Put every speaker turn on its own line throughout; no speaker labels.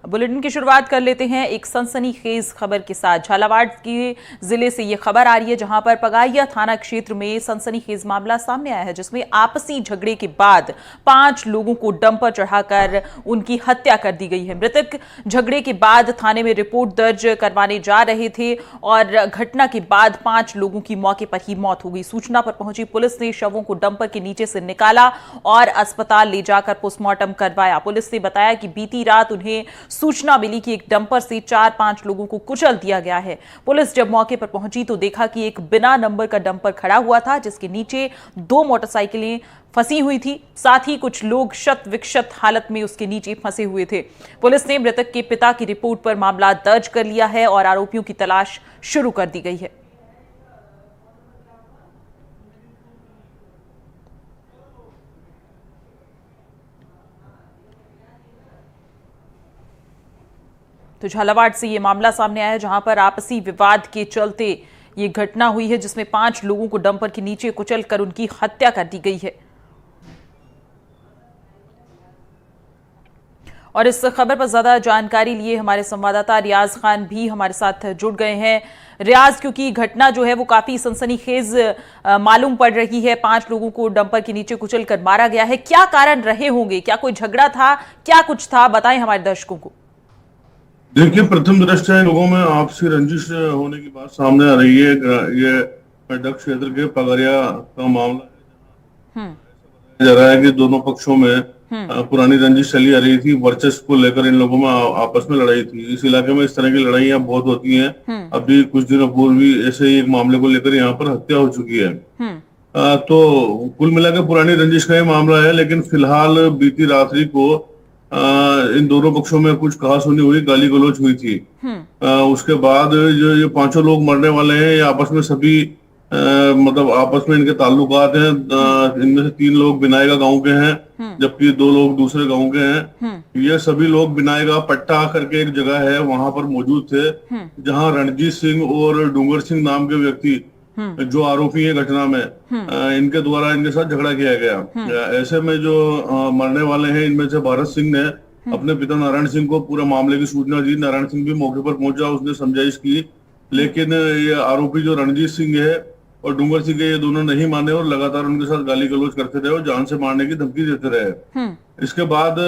Bulletin की शुरुआत कर लेते हैं एक सनसनीखेज खबर के साथ। झालावाड़ के जिले से ये खबर आ रही है जहां पर पगारिया थाना क्षेत्र में सनसनीखेज मामला सामने आया है, जिसमें आपसी झगड़े के बाद 5 लोगों को डंपर चढ़ाकर उनकी हत्या कर दी गई है। मृतक झगड़े के बाद थाने में रिपोर्ट दर्ज करवाने जा रहे थे और घटना के बाद 5 लोगों की मौके पर ही मौत हो गई। सूचना पर पहुंची पुलिस ने शवों को डंपर के नीचे से निकाला और अस्पताल ले जाकर पोस्टमार्टम करवाया। पुलिस ने बताया कि बीती रात उन्हें सूचना मिली कि एक डंपर से 4-5 लोगों को कुचल दिया गया है। पुलिस जब मौके पर पहुंची तो देखा कि एक बिना नंबर का डंपर खड़ा हुआ था, जिसके नीचे 2 मोटरसाइकिलें फंसी हुई थी। साथ ही कुछ लोग शत विक्षत हालत में उसके नीचे फंसे हुए थे। पुलिस ने मृतक के पिता की रिपोर्ट पर मामला दर्ज कर लिया है और आरोपियों की तलाश शुरू कर दी गई है। तो झालावाड़ से ये मामला सामने आया है जहां पर आपसी विवाद के चलते ये घटना हुई है, जिसमें 5 लोगों को डंपर के नीचे कुचलकर उनकी हत्या कर दी गई है। और इस खबर पर ज्यादा जानकारी लिए हमारे संवाददाता रियाज खान भी हमारे साथ जुड़ गए हैं। रियाज, क्योंकि घटना जो है वो काफी सनसनीखेज मालूम पड़ रही है, 5 लोगों को डंपर के नीचे कुचलकर मारा गया है। क्या कारण रहे होंगे? क्या कोई झगड़ा था? क्या कुछ था? बताएं हमारे दर्शकों को।
देखिए, प्रथम दृष्टया लोगों में आपसी रंजिश होने की बात सामने आ रही है। ये मेडक क्षेत्र के पगरिया का मामला है। जा रहा है कि दोनों पक्षों में पुरानी रंजिश चली आ रही थी। वर्चस्व को लेकर इन लोगों में आपस में लड़ाई थी। इस इलाके में इस तरह की लड़ाइयां बहुत होती हैं। अभी कुछ दिनों पूर्व भी ऐसे ही एक मामले को लेकर यहाँ पर हत्या हो चुकी है। तो कुल मिलाकर पुरानी रंजिश का ये मामला है। लेकिन फिलहाल बीती रात्रि को इन दोनों पक्षों में कुछ कहासुनी हुई, गाली गलौज हुई थी। उसके बाद जो ये 5 लोग मरने वाले हैं, ये आपस में सभी मतलब आपस में इनके ताल्लुकात हैं। इनमें से 3 लोग बिनायगा गांव के हैं, जबकि 2 लोग दूसरे गांव के हैं। ये सभी लोग बिनायगा पट्टा करके एक जगह है, वहां पर मौजूद थे, जहां रणजीत सिंह और डूंगर सिंह नाम के व्यक्ति जो आरोपी है घटना में, इनके द्वारा इनके साथ झगड़ा किया गया। ऐसे में जो मरने वाले हैं, इनमें से भारत सिंह ने अपने पिता नारायण सिंह को पूरे मामले की सूचना दी। नारायण सिंह भी मौके पर पहुंचा, उसने समझाइश की, लेकिन ये आरोपी जो रणजीत सिंह है और डूंगर सिंह है, ये दोनों नहीं माने और लगातार उनके साथ गाली गलौज करते रहे और जान से मारने की धमकी देते रहे। इसके बाद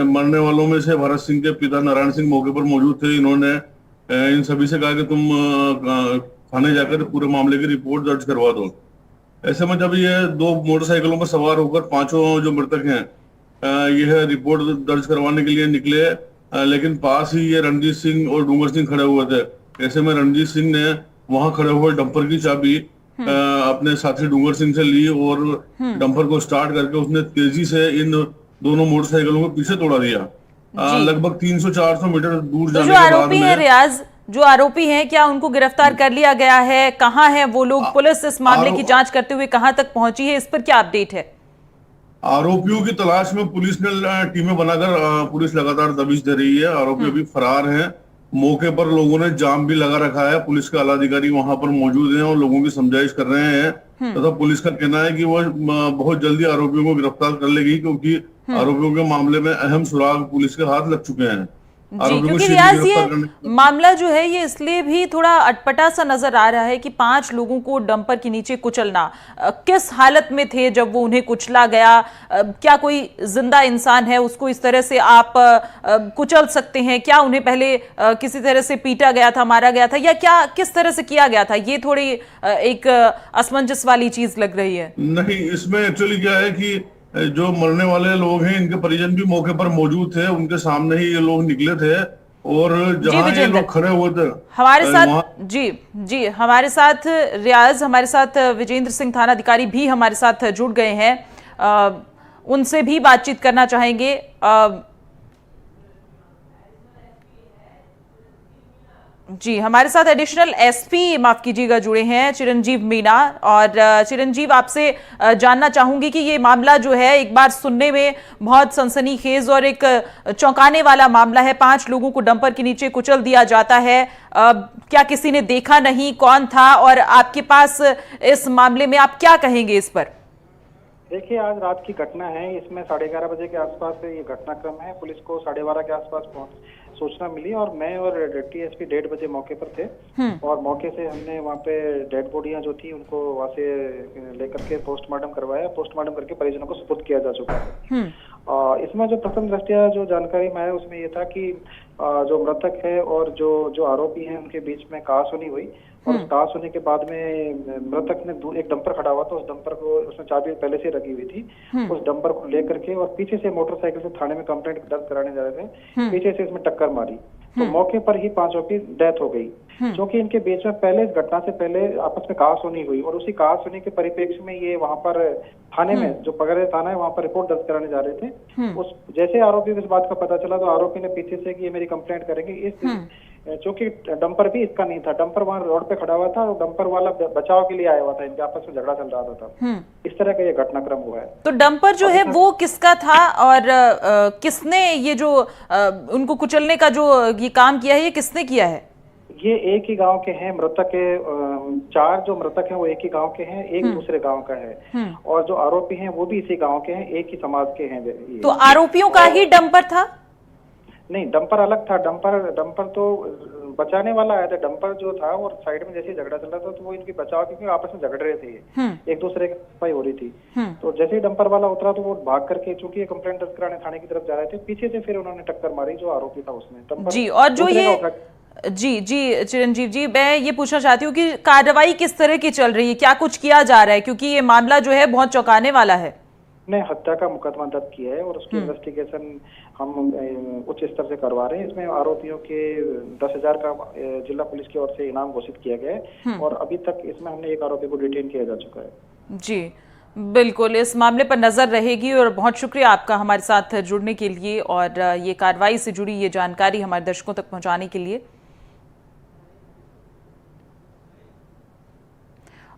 मरने वालों में से भारत सिंह के पिता नारायण सिंह मौके पर मौजूद थे। इन्होंने इन सभी से कहा कि तुम थाने जाकर पूरे मामले की रिपोर्ट दर्ज करवा दो। ऐसे में जब ये 2 मोटरसाइकिलों पर सवार होकर 5 जो मृतक हैं, यह रिपोर्ट दर्ज करवाने के लिए निकले, लेकिन पास ही ये रणजीत सिंह और डूंगर सिंह खड़े हुए थे। ऐसे में रणजीत सिंह ने वहां खड़े हुए डंपर की चाबी अपने साथी डूंगर सिंह से ली और डंपर को स्टार्ट करके उसने तेजी से इन दोनों मोटरसाइकिलों को पीछे तोड़ा दिया। लगभग 300-400 मीटर दूर जाने के बाद में
रियाज, जो आरोपी हैं, क्या उनको गिरफ्तार कर लिया गया है? कहां है वो लोग? पुलिस इस मामले की जांच करते हुए कहां तक पहुंची है? इस पर क्या अपडेट है?
आरोपियों की तलाश में पुलिस ने टीमें बनाकर पुलिस लगातार दबिश दे रही है। आरोपी अभी फरार हैं। मौके पर लोगों ने जाम भी लगा रखा है। पुलिस के आला अधिकारी वहां पर मौजूद हैं और लोगों की समझाइश कर रहे हैं। तथा पुलिस का कहना है कि वह बहुत जल्दी आरोपियों को गिरफ्तार कर लेगी, क्योंकि आरोपियों के मामले में अहम सुराग पुलिस के हाथ लग चुके हैं।
जी, क्योंकि रियाज ये मामला जो है ये इसलिए भी थोड़ा अटपटा सा नजर आ रहा है कि 5 लोगों को डंपर के नीचे कुचलना, किस हालत में थे जब वो उन्हें कुचला गया? क्या कोई जिंदा इंसान है, उसको इस तरह से आप कुचल सकते हैं? क्या उन्हें पहले किसी तरह से पीटा गया था, मारा गया था, या क्या किस तरह से किया गया था? ये थोड़ी एक असमंजस वाली चीज लग रही है।
नहीं, इसमें एक्चुअली क्या है कि जो मरने वाले लोग हैं, इनके परिजन भी मौके पर मौजूद थे। उनके सामने ही ये लोग निकले थे और जहां ये लोग खड़े हुए थे
हमारे साथ जी हमारे साथ रियाज, हमारे साथ विजेंद्र सिंह थाना अधिकारी भी हमारे साथ जुड़ गए हैं। उनसे भी बातचीत करना चाहेंगे। जी, हमारे साथ एडिशनल एसपी, माफ कीजिएगा, जुड़े हैं चिरंजीव मीना। और चिरंजीव, आपसे जानना चाहूंगी कि ये मामला जो है एक बार सुनने में बहुत सनसनीखेज और एक चौंकाने वाला मामला है। 5 लोगों को डंपर के नीचे कुचल दिया जाता है। क्या किसी ने देखा नहीं? कौन था? और आपके पास इस मामले में आप क्या कहेंगे इस पर?
देखिए, आज रात की घटना है। इसमें 11:30 बजे के आसपास ये घटनाक्रम है। पुलिस को 12:30 के आसपास सूचना मिली और मैं और टीएसपी 1:30 बजे मौके पर थे। और मौके से हमने वहाँ पे डेड बॉडियां जो थी उनको वहाँ से लेकर के पोस्टमार्टम करवाया। पोस्टमार्टम करके परिजनों को सुपुर्द किया जा चुका है। इसमें जो प्रथम दृष्टया जो जानकारी में आया उसमें ये था कि जो मृतक है और जो आरोपी हैं उनके बीच में कहासुनी हुई और उस कहासुनी के बाद में मृतक ने एक डंपर खड़ा हुआ था, उस डंपर को उसमें चाबी पहले से रखी हुई थी। उस डंपर को लेकर के और पीछे से मोटरसाइकिल से थाने में कंप्लेंट दर्ज कराने जा रहे थे, पीछे से इसमें टक्कर मारी तो मौके पर ही पांचों की डेथ हो गई। क्योंकि इनके बीच में पहले इस घटना से पहले आपस में कहासुनी हुई और उसी कहासुनी के परिप्रेक्ष्य में ये वहां पर थाने में जो पगड़िया थाना है वहां पर रिपोर्ट दर्ज कराने जा रहे थे। उस जैसे आरोपी को इस बात का पता चला तो आरोपी ने पीछे से कि ये मेरी कंप्लेंट करेंगे। इस चूंकि डंपर भी इसका नहीं था, डंपर वहां रोड पे खड़ा हुआ था और डंपर वाला बचाव के लिए आया हुआ था, इनके आपस में झगड़ा चल रहा था। इस तरह का ये घटनाक्रम हुआ है।
तो डंपर जो है वो किसका था और किसने ये जो उनको कुचलने का जो ये काम किया है ये किसने किया है?
ये एक ही गांव के हैं। मृतक के 4 जो मृतक हैं वो एक ही गांव के हैं, एक दूसरे गांव का है और जो आरोपी हैं वो भी इसी गांव के हैं, एक ही समाज के हैं।
तो आरोपियों का ही डंपर था?
नहीं, डंपर अलग था। डंपर तो बचाने वाला आया था। डंपर जो था और साइड में जैसे झगड़ा चल रहा था तो वो इनकी बचाव क्योंकि आपस में झगड़ रहे थे, एक दूसरे की सफाई हो रही थी। तो जैसे ही डंपर वाला उतरा तो वो भाग करके चूंकि ये कंप्लेंट दर्ज कराने थाने की तरफ जा रहे थे, पीछे से फिर उन्होंने टक्कर मारी जो आरोपी था उसने।
जी, और जो ये जी चिरंजीव जी, मैं ये पूछना चाहती हूँ कि कार्रवाई किस तरह की चल रही है, क्या कुछ किया जा रहा है, क्योंकि ये मामला जो है बहुत चौंकाने वाला है।
ने हत्या का मुकदमा दर्ज किया है और उसकी इन्वेस्टिगेशन हम उच्च स्तर से करवा रहे हैं। इसमें आरोपियों के 10,000 का जिला पुलिस की ओर से इनाम घोषित किया गया है और अभी तक इसमें हमने एक आरोपी को डिटेन किया जा चुका है।
जी बिल्कुल, इस मामले पर नजर रहेगी और बहुत शुक्रिया आपका हमारे साथ जुड़ने के लिए और ये कार्रवाई से जुड़ी ये जानकारी हमारे दर्शकों तक पहुंचाने के लिए।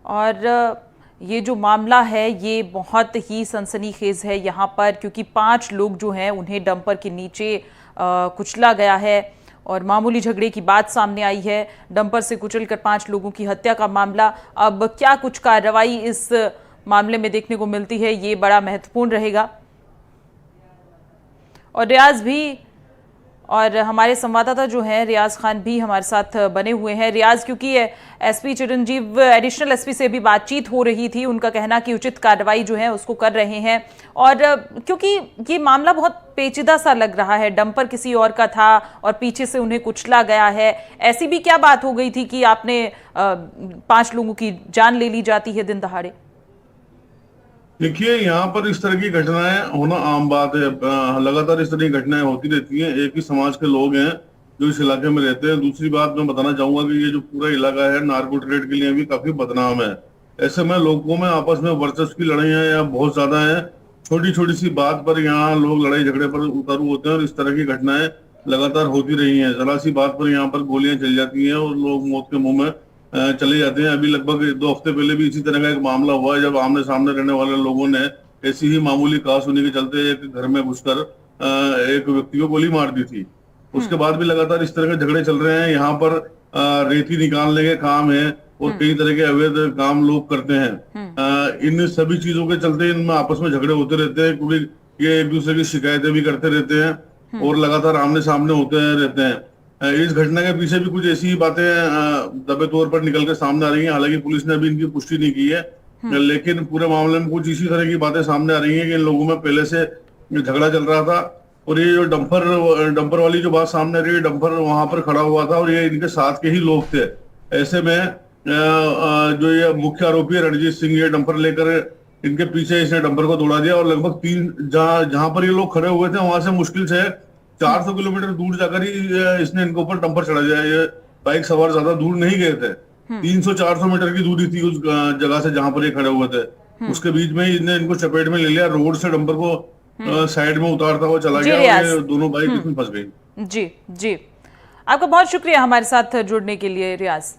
और ये जो मामला है ये बहुत ही सनसनीखेज है यहाँ पर, क्योंकि 5 लोग जो हैं उन्हें डंपर के नीचे कुचला गया है और मामूली झगड़े की बात सामने आई है। डंपर से कुचलकर 5 लोगों की हत्या का मामला। अब क्या कुछ कार्रवाई इस मामले में देखने को मिलती है ये बड़ा महत्वपूर्ण रहेगा। और रियाज भी और हमारे संवाददाता जो हैं रियाज खान भी हमारे साथ बने हुए हैं। रियाज, क्योंकि एसपी चिरंजीव एडिशनल एसपी से भी बातचीत हो रही थी, उनका कहना कि उचित कार्रवाई जो है उसको कर रहे हैं और क्योंकि ये मामला बहुत पेचीदा सा लग रहा है, डंपर किसी और का था और पीछे से उन्हें कुचला गया है, ऐसी भी क्या बात हो गई थी कि आपने 5 लोगों की जान ले ली जाती है दिन दहाड़े?
देखिए, यहाँ पर इस तरह की घटनाएं होना आम बात है। लगातार इस तरह की घटनाएं होती रहती हैं। एक ही समाज के लोग हैं जो इस इलाके में रहते हैं। दूसरी बात मैं बताना चाहूंगा कि ये जो पूरा इलाका है नार्को ट्रेड के लिए भी काफी बदनाम है। ऐसे में लोगों में आपस में वर्चस्व की लड़ाइयां या बहुत ज्यादा है। छोटी छोटी सी बात पर यहाँ लोग लड़ाई झगड़े पर उतारू होते हैं और इस तरह की घटनाएं लगातार होती रही हैं। जरा सी बात पर यहाँ पर गोलियां चल जाती हैं और लोग मौत के मुंह में चले जाते हैं। अभी लगभग 2 हफ्ते पहले भी इसी तरह का एक मामला हुआ है जब आमने सामने रहने वाले लोगों ने ऐसी ही मामूली कहासुनी के चलते एक घर में घुसकर एक व्यक्ति को गोली मार दी थी। उसके बाद भी लगातार इस तरह के झगड़े चल रहे हैं। यहाँ पर रेती निकालने के काम है और कई तरह के अवैध काम लोग करते हैं। इन सभी चीजों के चलते इनमें आपस में झगड़े होते रहते हैं क्योंकि ये एक दूसरे की शिकायतें भी करते रहते हैं और लगातार आमने सामने होते रहते हैं। इस घटना के पीछे भी कुछ ऐसी ही बातें दबे तौर पर निकल कर सामने आ रही हैं। हालांकि पुलिस ने अभी इनकी पुष्टि नहीं की है, लेकिन पूरे मामले में कुछ इसी तरह की बातें सामने आ रही हैं कि इन लोगों में पहले से झगड़ा चल रहा था। और ये जो डंपर वाली जो बात सामने आ रही है, डंपर वहां पर खड़ा हुआ था और ये इनके साथ के ही लोग थे। ऐसे में जो ये मुख्य आरोपी है रणजीत सिंह, ये डंपर लेकर इनके पीछे इसने डंपर को दौड़ा दिया और लगभग 3 जहां पर ये लोग खड़े हुए थे वहां से मुश्किल से 400 किलोमीटर दूर जाकर ही इसने इनके ऊपर डंपर चढ़ा दिया। ये बाइक सवार ज्यादा दूर नहीं गए थे, 300-400 मीटर की दूरी थी उस जगह से जहां पर ये खड़े हुए थे। उसके बीच में इसने इनको चपेट में ले लिया, रोड से डंपर को साइड में उतारता हुआ चला गया और ये दोनों बाइक इसमें फंस गई।
जी, आपका बहुत शुक्रिया हमारे साथ जुड़ने के लिए रियाज।